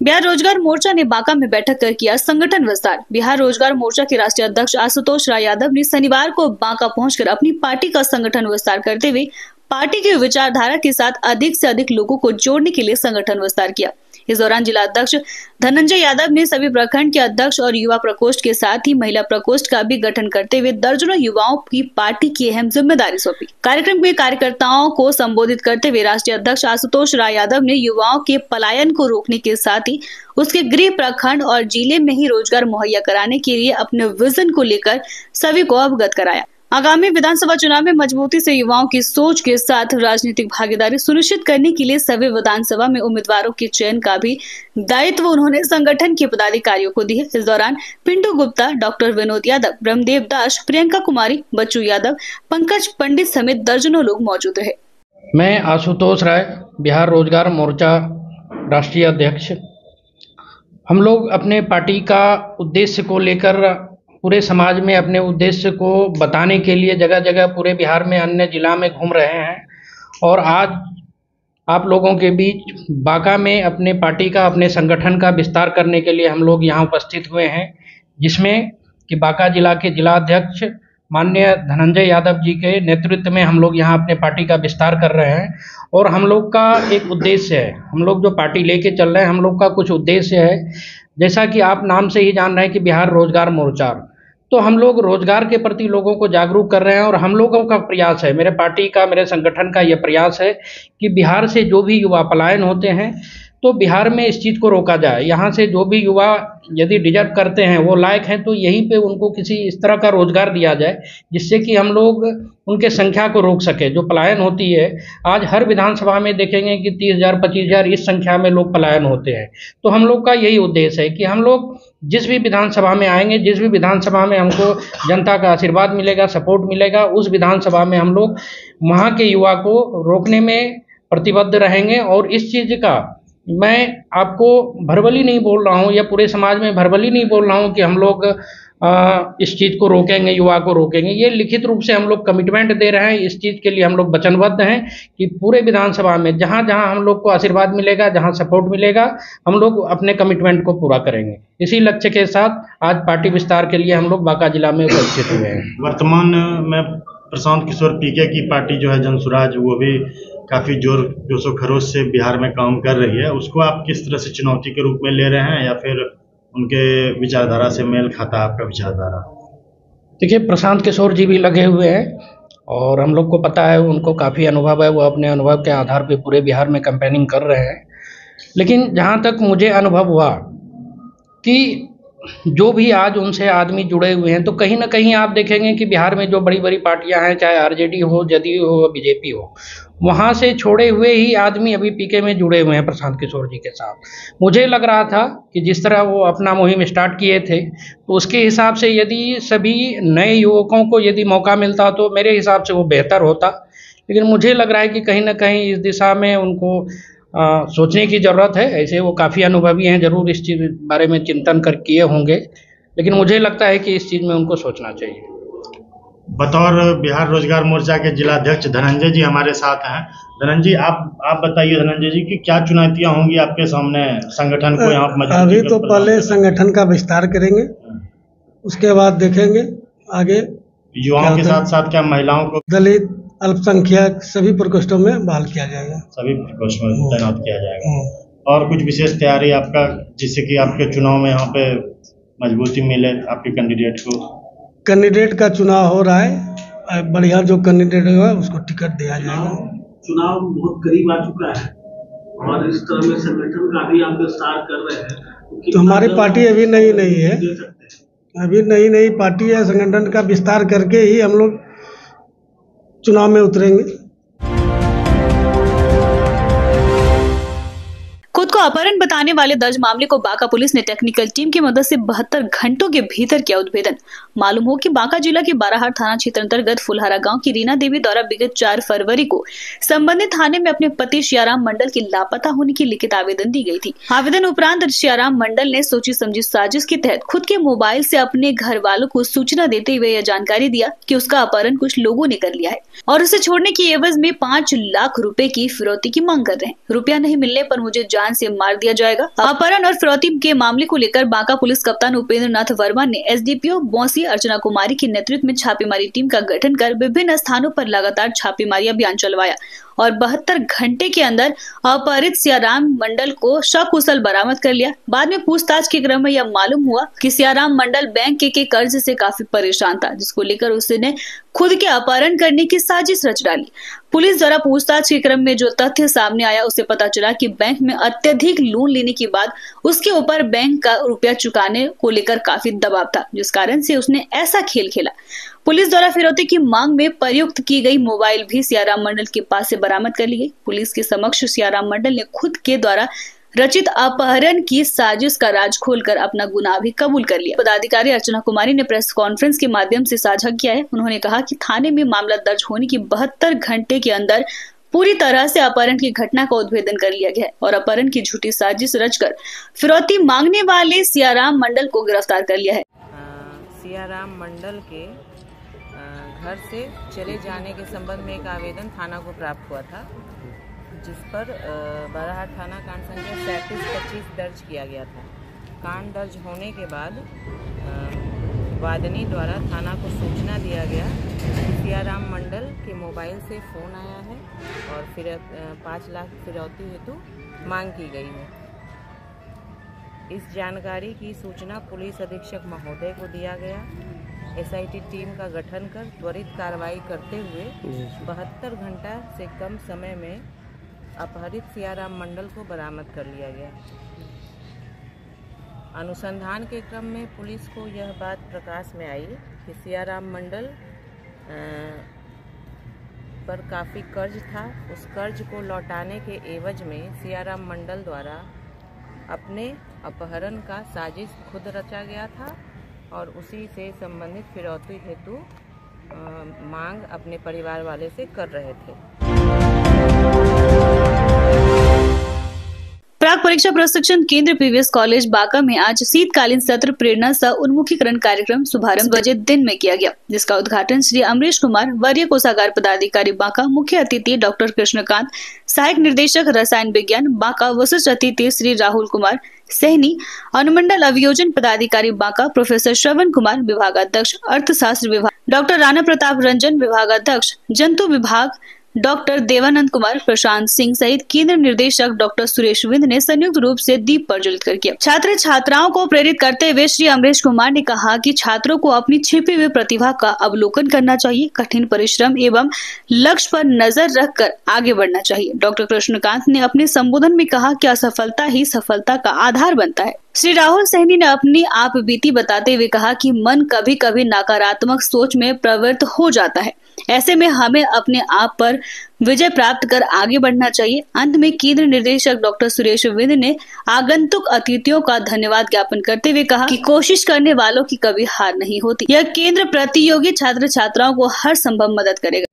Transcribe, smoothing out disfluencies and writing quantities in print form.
बिहार रोजगार मोर्चा ने बांका में बैठक कर किया संगठन विस्तार। बिहार रोजगार मोर्चा के राष्ट्रीय अध्यक्ष आशुतोष राय यादव ने शनिवार को बांका पहुंचकर अपनी पार्टी का संगठन विस्तार करते हुए पार्टी की विचारधारा के साथ अधिक से अधिक लोगों को जोड़ने के लिए संगठन विस्तार किया। इस दौरान जिला अध्यक्ष धनंजय यादव ने सभी प्रखंड के अध्यक्ष और युवा प्रकोष्ठ के साथ ही महिला प्रकोष्ठ का भी गठन करते हुए दर्जनों युवाओं की पार्टी की अहम जिम्मेदारी सौंपी। कार्यक्रम में कार्यकर्ताओं को संबोधित करते हुए राष्ट्रीय अध्यक्ष आशुतोष राय यादव ने युवाओं के पलायन को रोकने के साथ ही उसके गृह प्रखंड और जिले में ही रोजगार मुहैया कराने के लिए अपने विजन को लेकर सभी को अवगत कराया। आगामी विधानसभा चुनाव में मजबूती से युवाओं की सोच के साथ राजनीतिक भागीदारी सुनिश्चित करने के लिए सभी विधानसभा में उम्मीदवारों के चयन का भी दायित्व उन्होंने संगठन के पदाधिकारियों को दिए। इस दौरान पिंटू गुप्ता, डॉक्टर विनोद यादव, ब्रह्मदेव दास, प्रियंका कुमारी, बच्चू यादव, पंकज पंडित समेत दर्जनों लोग मौजूद रहे। मैं आशुतोष राय, बिहार रोजगार मोर्चा राष्ट्रीय अध्यक्ष। हम लोग अपने पार्टी का उद्देश्य को लेकर पूरे समाज में अपने उद्देश्य को बताने के लिए जगह जगह पूरे बिहार में अन्य जिला में घूम रहे हैं और आज आप लोगों के बीच बांका में अपने पार्टी का, अपने संगठन का विस्तार करने के लिए हम लोग यहाँ उपस्थित हुए हैं, जिसमें कि बांका जिला के जिला अध्यक्ष माननीय धनंजय यादव जी के नेतृत्व में हम लोग यहाँ अपने पार्टी का विस्तार कर रहे हैं। और हम लोग का एक उद्देश्य है, हम लोग जो पार्टी लेके चल रहे हैं, हम लोग का कुछ उद्देश्य है। जैसा कि आप नाम से ही जान रहे हैं कि बिहार रोजगार मोर्चा, तो हम लोग रोजगार के प्रति लोगों को जागरूक कर रहे हैं। और हम लोगों का प्रयास है, मेरे पार्टी का, मेरे संगठन का यह प्रयास है कि बिहार से जो भी युवा पलायन होते हैं तो बिहार में इस चीज़ को रोका जाए। यहाँ से जो भी युवा यदि डिजर्व करते हैं, वो लायक हैं, तो यहीं पे उनको किसी इस तरह का रोजगार दिया जाए जिससे कि हम लोग उनके संख्या को रोक सके। जो पलायन होती है, आज हर विधानसभा में देखेंगे कि 30,000 25,000 इस संख्या में लोग पलायन होते हैं। तो हम लोग का यही उद्देश्य है कि हम लोग जिस भी विधानसभा में आएंगे, जिस भी विधानसभा में हमको जनता का आशीर्वाद मिलेगा, सपोर्ट मिलेगा, उस विधानसभा में हम लोग वहाँ के युवा को रोकने में प्रतिबद्ध रहेंगे। और इस चीज़ का मैं आपको भरबली नहीं बोल रहा हूँ या पूरे समाज में भरबली नहीं बोल रहा हूँ कि हम लोग इस चीज़ को रोकेंगे, युवा को रोकेंगे। ये लिखित रूप से हम लोग कमिटमेंट दे रहे हैं। इस चीज़ के लिए हम लोग वचनबद्ध हैं कि पूरे विधानसभा में जहाँ जहाँ हम लोग को आशीर्वाद मिलेगा, जहाँ सपोर्ट मिलेगा, हम लोग अपने कमिटमेंट को पूरा करेंगे। इसी लक्ष्य के साथ आज पार्टी विस्तार के लिए हम लोग बांका जिला में उपस्थित हुए हैं। वर्तमान में प्रशांत किशोर पीके की पार्टी जो है जनसुराज, वो भी काफ़ी जोशो खरोश से बिहार में काम कर रही है। उसको आप किस तरह से चुनौती के रूप में ले रहे हैं या फिर उनके विचारधारा से मेल खाता आपका विचारधारा? देखिए, प्रशांत किशोर जी भी लगे हुए हैं और हम लोग को पता है, उनको काफ़ी अनुभव है। वो अपने अनुभव के आधार पे पूरे बिहार में कैंपेनिंग कर रहे हैं। लेकिन जहाँ तक मुझे अनुभव हुआ कि जो भी आज उनसे आदमी जुड़े हुए हैं, तो कहीं ना कहीं आप देखेंगे कि बिहार में जो बड़ी बड़ी पार्टियां हैं, चाहे आरजेडी हो, जदयू हो, बीजेपी हो, वहाँ से छोड़े हुए ही आदमी अभी पीके में जुड़े हुए हैं प्रशांत किशोर जी के साथ। मुझे लग रहा था कि जिस तरह वो अपना मुहिम स्टार्ट किए थे, तो उसके हिसाब से यदि सभी नए युवकों को यदि मौका मिलता तो मेरे हिसाब से वो बेहतर होता। लेकिन मुझे लग रहा है कि कहीं ना कहीं इस दिशा में उनको सोचने की ज़रूरत है। ऐसे वो काफ़ी अनुभवी हैं, ज़रूर इस चीज़ बारे में चिंतन कर किए होंगे, लेकिन मुझे लगता है कि इस चीज़ में उनको सोचना चाहिए। बतौर बिहार रोजगार मोर्चा के जिला अध्यक्ष धनंजय जी हमारे साथ हैं। धनंजय जी, आप बताइए धनंजय जी कि क्या चुनौतियां होंगी आपके सामने संगठन को यहाँ मजबूती? अभी तो पहले संगठन का विस्तार करेंगे, उसके बाद देखेंगे आगे। युवाओं के साथ साथ क्या महिलाओं को, दलित, अल्पसंख्यक सभी प्रकोष्ठों में बहाल किया जाएगा, सभी प्रकोष्ठों में तैनात किया जाएगा। और कुछ विशेष तैयारी आपका, जिससे कि आपके चुनाव में यहाँ पे मजबूती मिले आपके कैंडिडेट को? कैंडिडेट का चुनाव हो रहा है, बढ़िया जो कैंडिडेट होगा उसको टिकट दिया जाएगा। चुनाव बहुत करीब आ चुका है और इस तरह में संगठन का भी आप विस्तार कर रहे हैं, तो हमारी पार्टी अभी नई है, अभी नई पार्टी है। संगठन का विस्तार करके ही हम लोग चुनाव में उतरेंगे। खुद को अपहरण बताने वाले दर्ज मामले को बांका पुलिस ने टेक्निकल टीम की मदद से 72 घंटों के भीतर किया उद्भेदन। मालूम हो कि बांका जिला के बाराहाट थाना क्षेत्र अंतर्गत फुलहारा गांव की रीना देवी द्वारा विगत 4 फरवरी को संबंधित थाने में अपने पति श्याराम मंडल के लापता होने की लिखित आवेदन दी गई थी। आवेदन उपरांत श्याराम मंडल ने सोची समझी साजिश के तहत खुद के मोबाइल से अपने घर वालों को सूचना देते हुए यह जानकारी दिया कि उसका अपहरण कुछ लोगों ने कर लिया है और उसे छोड़ने की एवज में 5 लाख रुपए की फिरौती की मांग कर रहे हैं। रुपया नहीं मिलने पर मुझे जान से मार दिया जाएगा। अपहरण और फिरौती के मामले को लेकर बांका पुलिस कप्तान उपेंद्र नाथ वर्मा ने एसडीपीओ बौंसी अर्चना कुमारी के नेतृत्व में छापेमारी टीम का गठन कर विभिन्न स्थानों पर लगातार छापेमारी अभियान चलवाया और 72 घंटे के अंदर अपहरित सियाराम मंडल को सकुशल बरामद कर लिया। बाद में पूछताछ के क्रम में यह मालूम हुआ कि सियाराम मंडल बैंक के कर्ज से काफी परेशान था, जिसको लेकर उसने खुद के अपहरण करने की साजिश रच डाली। पुलिस द्वारा पूछताछ के क्रम में जो तथ्य सामने आया, उसे पता चला कि बैंक में अत्यधिक लोन लेने के बाद उसके ऊपर बैंक का रुपया चुकाने को लेकर काफी दबाव था, जिस कारण से उसने ऐसा खेल खेला। पुलिस द्वारा फिरौती की मांग में प्रयुक्त की गई मोबाइल भी सियाराम मंडल के पास से बरामद कर ली गई। पुलिस के समक्ष सियाराम मंडल ने खुद के द्वारा रचित अपहरण की साजिश का राज खोलकर अपना गुनाह भी कबूल कर लिया। पदाधिकारी अर्चना कुमारी ने प्रेस कॉन्फ्रेंस के माध्यम से साझा किया है। उन्होंने कहा कि थाने में मामला दर्ज होने की 72 घंटे के अंदर पूरी तरह से अपहरण की घटना का उद्भेदन कर लिया गया है और अपहरण की झूठी साजिश रचकर फिरौती मांगने वाले सियाराम मंडल को गिरफ्तार कर लिया है। सियाराम मंडल के घर से चले जाने के संबंध में एक आवेदन थाना को प्राप्त हुआ था, जिस पर बाराहाट थाना कांड संख्या 3725 दर्ज किया गया था। कांड दर्ज होने के बाद वादनी द्वारा थाना को सूचना दिया गया कि सियाराम मंडल के मोबाइल से फ़ोन आया है और फिर 5 लाख फिरौती हेतु मांग की गई है। इस जानकारी की सूचना पुलिस अधीक्षक महोदय को दिया गया। एसआईटी टीम का गठन कर त्वरित कार्रवाई करते हुए 72 घंटा से कम समय में अपहरित सियाराम मंडल को बरामद कर लिया गया। अनुसंधान के क्रम में पुलिस को यह बात प्रकाश में आई कि सियाराम मंडल पर काफ़ी कर्ज था। उस कर्ज को लौटाने के एवज में सियाराम मंडल द्वारा अपने अपहरण का साजिश खुद रचा गया था और उसी से संबंधित फिरौती हेतु मांग अपने परिवार वाले से कर रहे थे। प्राक परीक्षा प्रशिक्षण केंद्र पीवीएस कॉलेज बांका में आज शीतकालीन सत्र प्रेरणा सह उन्मुखीकरण कार्यक्रम शुभारंभ बजे दिन में किया गया, जिसका उद्घाटन श्री अमरीश कुमार, वरीय कोषागार पदाधिकारी बांका, मुख्य अतिथि डॉक्टर कृष्णकांत, सहायक निर्देशक रसायन विज्ञान बांका, विशिष्ट अतिथि श्री राहुल कुमार सहनी, अनुमंडल अभियोजन पदाधिकारी बांका प्रोफेसर श्रवण कुमार, विभागाध्यक्ष अर्थशास्त्र विभाग डॉक्टर राणा प्रताप रंजन, विभागाध्यक्ष जंतु विभाग डॉक्टर देवानंद कुमार, प्रशांत सिंह सहित केंद्र निर्देशक डॉक्टर सुरेश विंद ने संयुक्त रूप से दीप प्रज्वलित कर किया। छात्र छात्राओं को प्रेरित करते हुए श्री अमरीश कुमार ने कहा कि छात्रों को अपनी छिपी हुई प्रतिभा का अवलोकन करना चाहिए, कठिन परिश्रम एवं लक्ष्य पर नजर रखकर आगे बढ़ना चाहिए। डॉक्टर कृष्णकांत ने अपने संबोधन में कहा कि असफलता ही सफलता का आधार बनता है। श्री राहुल सहनी ने अपनी आप बीती बताते हुए कहा कि मन कभी कभी नकारात्मक सोच में प्रवृत्त हो जाता है, ऐसे में हमें अपने आप पर विजय प्राप्त कर आगे बढ़ना चाहिए। अंत में केंद्र निर्देशक डॉक्टर सुरेश विंद ने आगंतुक अतिथियों का धन्यवाद ज्ञापन करते हुए कहा कि कोशिश करने वालों की कभी हार नहीं होती। यह केंद्र प्रतियोगी छात्र छात्राओं को हर संभव मदद करेगा।